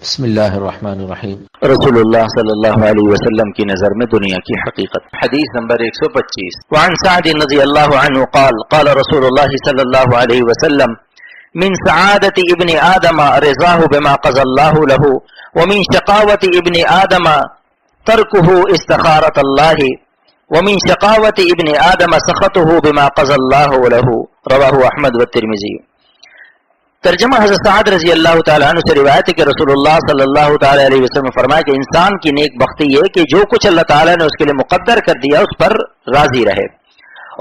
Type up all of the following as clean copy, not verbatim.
بسم اللہ الرحمن الرحیم۔ رسول اللہ صلی اللہ علیہ وسلم کی نظر میں دنیا کی حقیقت۔ حدیث نمبر 125۔ وعن سعد رضی اللہ عنہ قال قال رسول اللہ صلی اللہ علیہ وسلم من سعادت ابن آدم رضاہ بما قضى اللہ له ومن شقاوت ابن آدم ترکہ استخارت اللہ ومن شقاوت ابن آدم سخطہ بما قضى اللہ له رواہ احمد والترمذی۔ ترجمہ حضرت سعد رضی اللہ تعالیٰ عنہ سے روایت ہے کہ رسول اللہ صلی اللہ تعالیٰ علیہ وسلم نے فرمایا کہ انسان کی نیک بختی یہ کہ جو کچھ اللہ تعالیٰ نے اس کے لیے مقدر کر دیا اس پر راضی رہے،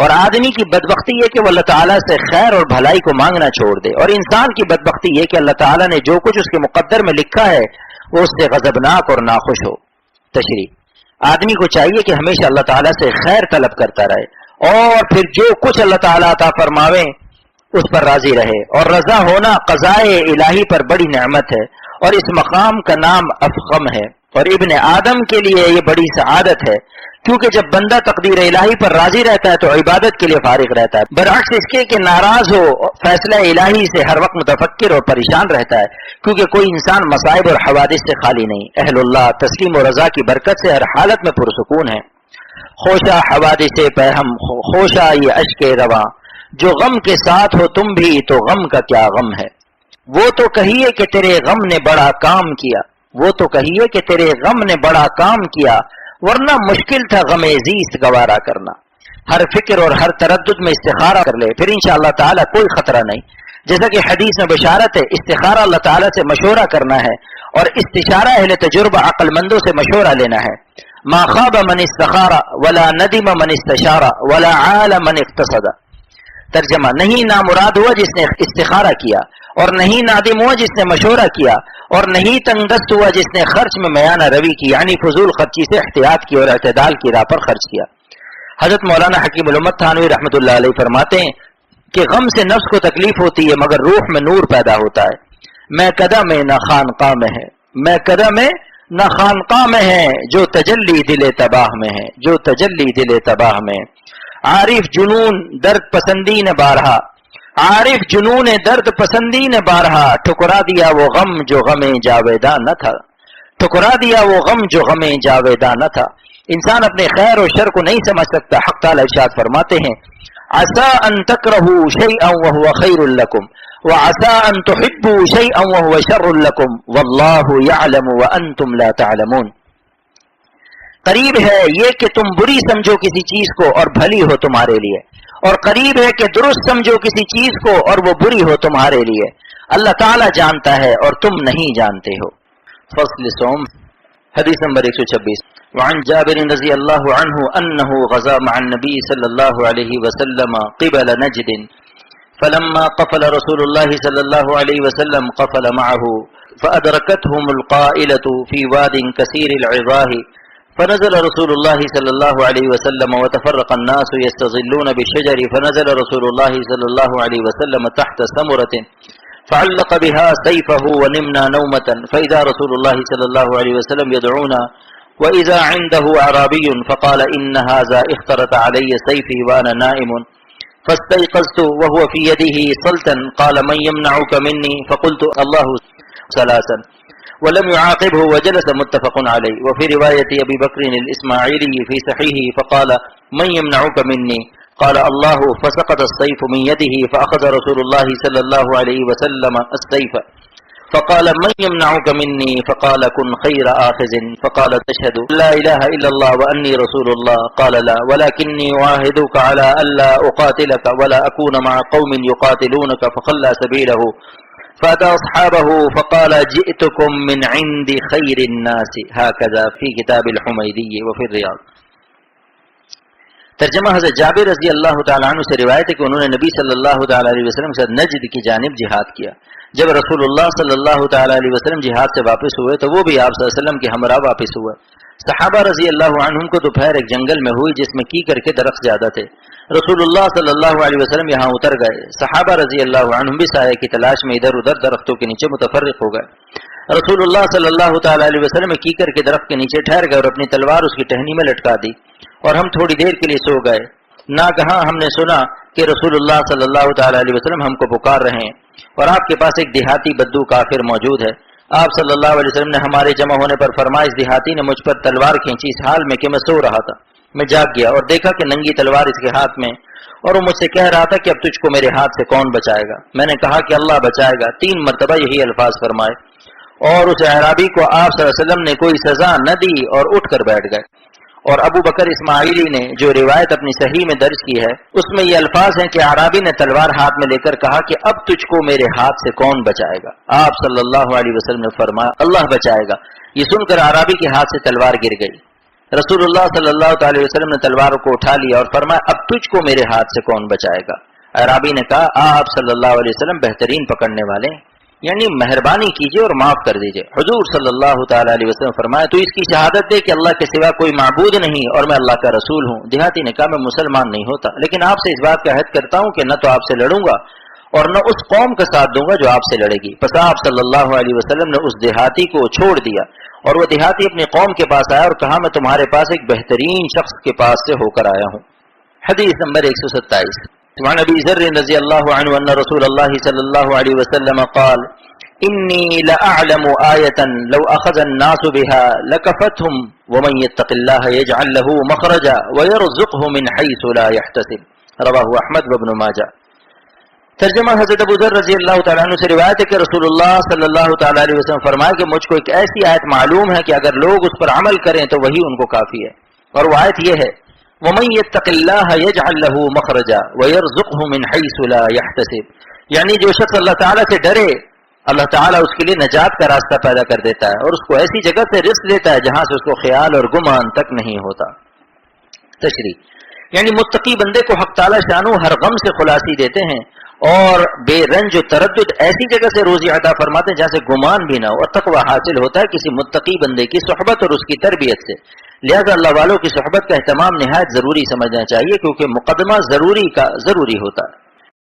اور آدمی کی بدبختی یہ کہ وہ اللہ تعالیٰ سے خیر اور بھلائی کو مانگنا چھوڑ دے، اور انسان کی بدبختی یہ کہ اللہ تعالیٰ نے جو کچھ اس کے مقدر میں لکھا ہے وہ اس سے غضبناک اور ناخوش ہو۔ تشریح: آدمی کو چاہیے کہ ہمیشہ اللہ تعالیٰ سے خیر طلب کرتا رہے اور پھر جو کچھ اللہ تعالیٰ عطا فرماوے اس پر راضی رہے، اور رضا ہونا قضائے الہی پر بڑی نعمت ہے، اور اس مقام کا نام افخم ہے، اور ابن آدم کے لیے یہ بڑی سعادت ہے، کیونکہ جب بندہ تقدیر الہی پر راضی رہتا ہے تو عبادت کے لیے فارغ رہتا ہے، برعکس اس کے کہ ناراض ہو فیصلہ الہی سے ہر وقت متفکر اور پریشان رہتا ہے، کیونکہ کوئی انسان مصائب اور حوادث سے خالی نہیں۔ اہل اللہ تسلیم و رضا کی برکت سے ہر حالت میں پرسکون ہے۔ خوشا حوادث پہم خوشا یہ اشک رواں، جو غم کے ساتھ ہو تم بھی تو غم کا کیا غم ہے۔ وہ تو کہیے کہ تیرے غم نے بڑا کام کیا، وہ تو کہیے کہ تیرے غم نے بڑا کام کیا، ورنہ مشکل تھا غم زیست گوارا کرنا۔ ہر فکر اور ہر تردد میں استخارہ کر لے، پھر انشاءاللہ تعالی کوئی خطرہ نہیں۔ جیسا کہ حدیث میں بشارت ہے، استخارہ اللہ تعالیٰ سے مشورہ کرنا ہے، اور استشارہ اہل تجربہ عقل مندوں سے مشورہ لینا ہے۔ ما خاب من استخارہ ولا ندم من استشارہ ولا عال من اقتصد۔ ترجمہ: نہیں نامراد ہوا جس نے استخارہ کیا، اور نہیں نادم ہوا جس نے مشورہ کیا، اور نہیں تنگ دست ہوا جس نے خرچ میں میانہ روی کی، یعنی فضول خرچی سے احتیاط کی اور اعتدال کی راہ پر خرچ کیا۔ حضرت مولانا حکیم الامت تھانوی رحمۃ اللہ علیہ فرماتے ہیں کہ غم سے نفس کو تکلیف ہوتی ہے مگر روح میں نور پیدا ہوتا ہے۔ میں قدم میں نہ خانقاہ میں ہے، میں قدم میں نہ خانقاہ میں ہے، جو تجلی دل تباہ میں ہے، جو تجلی دل تباہ میں۔ عارف جنون درد پسندی نے بارہا، عارف جنون درد پسندی نے بارہا، ٹھکرا دیا وہ غم جو غم جاویداں نہ تھا، ٹھکرا دیا وہ غم جو غم جاویداں نہ تھا۔ انسان اپنے خیر اور شر کو نہیں سمجھ سکتا۔ حق تعالی ارشاد فرماتے ہیں: عسى ان تكرهوا شيئا وهو خير لكم وعسى ان تحبوا شيئا وهو شر لكم والله يعلم وانتم لا تعلمون۔ قریب ہے یہ کہ تم بری سمجھو کسی چیز کو اور بھلی ہو تمہارے لیے، اور قریب ہے کہ درست سمجھو کسی چیز کو اور وہ بری ہو تمہارے لیے۔ اللہ تعالیٰ جانتا ہے اور تم نہیں جانتے ہو۔ فصل صوم۔ حدیث نمبر 126۔ وعن جابر رضی اللہ عنہ انہ غزا مع النبی صلی اللہ علیہ وسلم قبل نجد فلما قفل رسول اللہ صلی اللہ علیہ وسلم قفل معه فأدركتهم القائلة في واد كثير العظاه فنزل رسول الله صلى الله عليه وسلم وتفرق الناس يستظلون بالشجر فنزل رسول الله صلى الله عليه وسلم تحت ثمرة فعلق بها سيفه ونمنا نومة فإذا رسول الله صلى الله عليه وسلم يدعونا وإذا عنده أعرابي فقال إن هذا اخترت علي سيفي وأنا نائم فاستيقظت وهو في يده سلطا قال من يمنعك مني فقلت الله ثلاثا ولم يعاقبه وجلس متفق عليه۔ وفي رواية أبي بكر الإسماعيلي في صحيحه فقال من يمنعك مني قال الله فسقط السيف من يده فأخذ رسول الله صلى الله عليه وسلم السيف فقال من يمنعك مني فقال كن خير آخذ فقال تشهد لا إله إلا الله وأني رسول الله قال لا ولكني أعاهدك على ألا أقاتلك ولا أكون مع قوم يقاتلونك فخلى سبيله فأتى أصحابه فقال جئتكم من عند خير الناس هكذا في كتاب الحميدي وفي الرياض۔ ترجمہ: حضرت جابر رضی اللہ تعالیٰ عنہ سے روایت ہے کہ انہوں نے نبی صلی اللہ تعالیٰ علیہ وسلم کے ساتھ نجد کی جانب جہاد کیا۔ جب رسول اللہ صلی اللہ تعالیٰ علیہ وسلم جہاد سے واپس ہوئے تو وہ بھی آپ صلی اللہ علیہ وسلم کے ہمراہ واپس ہوئے۔ صحابہ رضی اللہ عنہم کو دوپہر ایک جنگل میں ہوئی جس میں کیکر کے درخت زیادہ تھے۔ رسول اللہ صلی اللہ علیہ وسلم یہاں اتر گئے۔ صحابہ رضی اللہ عنہم بھی سایہ کی تلاش میں ادھر ادھر درختوں کے نیچے متفرق ہو گئے۔ رسول اللہ صلی اللہ تعالیٰ علیہ وسلم کیکر کے درخت کے نیچے ٹھہر گئے اور اپنی تلوار اس کی ٹہنی میں لٹکا دی، اور ہم تھوڑی دیر کے لیے سو گئے۔ ناگہاں ہم نے سنا کہ رسول اللہ صلی اللہ تعالیٰ علیہ وسلم ہم کو پکار رہے ہیں، اور آپ کے پاس ایک دیہاتی بدو کافر موجود ہے۔ آپ صلی اللہ علیہ وسلم نے ہمارے جمع ہونے پر فرمایا، اس دیہاتی نے مجھ پر تلوار کھینچی اس حال میں کہ میں سو رہا تھا۔ میں جاگ گیا اور دیکھا کہ ننگی تلوار اس کے ہاتھ میں، اور وہ مجھ سے کہہ رہا تھا کہ اب تجھ کو میرے ہاتھ سے کون بچائے گا؟ میں نے کہا کہ اللہ بچائے گا۔ 3 مرتبہ یہی الفاظ فرمائے، اور اس اعرابی کو آپ صلی اللہ علیہ وسلم نے کوئی سزا نہ دی اور اٹھ کر بیٹھ گئے۔ اور ابو بکر اسماعیلی نے جو روایت اپنی صحیح میں درج کی ہے، اس میں یہ الفاظ ہیں کہ اعرابی نے تلوار ہاتھ میں لے کر کہا کہ اب تجھ کو میرے ہاتھ سے کون بچائے گا؟ آپ صلی اللہ علیہ وسلم نے فرمایا اللہ بچائے گا۔ یہ سن کر اعرابی کے ہاتھ سے تلوار گر گئی۔ رسول اللہ صلی اللہ تعالی وسلم نے تلوار کو اٹھا لیا اور فرمایا اب تجھ کو میرے ہاتھ سے کون بچائے گا؟ اعرابی نے کہا آپ صلی اللہ علیہ وسلم بہترین پکڑنے والے، یعنی مہربانی کیجیے اور معاف کر دیجیے۔ حضور صلی اللہ تعالی علیہ وسلم فرمایا تو اس کی شہادت دے کہ اللہ کے سوا کوئی معبود نہیں اور میں اللہ کا رسول ہوں۔ دیہاتی نے کہا میں مسلمان نہیں ہوتا، لیکن آپ سے اس بات کا عہد کرتا ہوں کہ نہ تو آپ سے لڑوں گا اور نہ اس قوم کا ساتھ دوں گا جو آپ سے لڑے گی۔ پس آپ صلی اللہ علیہ وسلم نے اس دیہاتی کو چھوڑ دیا اور وہ دیہاتی اپنی قوم کے پاس آیا اور کہا میں تمہارے پاس ایک بہترین شخص کے پاس سے ہو کر آیا ہوں۔ حدیث نمبر 127 وعن ابی ذر رضی اللہ عنہ ان رسول اللہ صلی اللہ علیہ وسلم قال انی لأعلم آیتا لو اخذ الناس بها لکفتهم ومن يتق الله يجعل له مخرجا ويرزقه من حيث لا يحتسب رواہ احمد وابن ماجہ۔ ترجمہ حضرت ابو ذر رضی اللہ تعالیٰ عنہ سے روایت ہے کہ رسول اللہ صلی اللہ تعالیٰ علیہ وسلم فرمایا کہ مجھ کو ایک ایسی آیت معلوم ہے کہ اگر لوگ اس پر عمل کریں تو وہی ان کو کافی ہے، اور وہ آیت یہ ہے وَمَن يَتَّقِ اللَّهَ يَجْعَل لَّهُ مَخْرَجًا وَيَرْزُقْهُ مِنْ حَيْثُ لَا يَحْتَسِبُ، یعنی جو شخص اللہ تعالیٰ سے ڈرے اللہ تعالیٰ اس کے لیے نجات کا راستہ پیدا کر دیتا ہے اور اس کو ایسی جگہ سے رزق دیتا ہے جہاں سے اس کو خیال اور گمان تک نہیں ہوتا۔ تشریح، یعنی متقی بندے کو حق تعالیٰ شانو ہر غم سے خلاصی دیتے ہیں اور بے رنج و تردد ایسی جگہ سے روزی عطا فرماتے ہیں جہاں سے گمان بھی نہ ہو، اور تقویٰ حاصل ہوتا ہے کسی متقی بندے کی صحبت اور اس کی تربیت سے۔ لہذا اللہ والوں کی صحبت کا اہتمام نہایت ضروری سمجھنا چاہیے، کیونکہ مقدمہ ضروری کا ضروری ہوتا ہے۔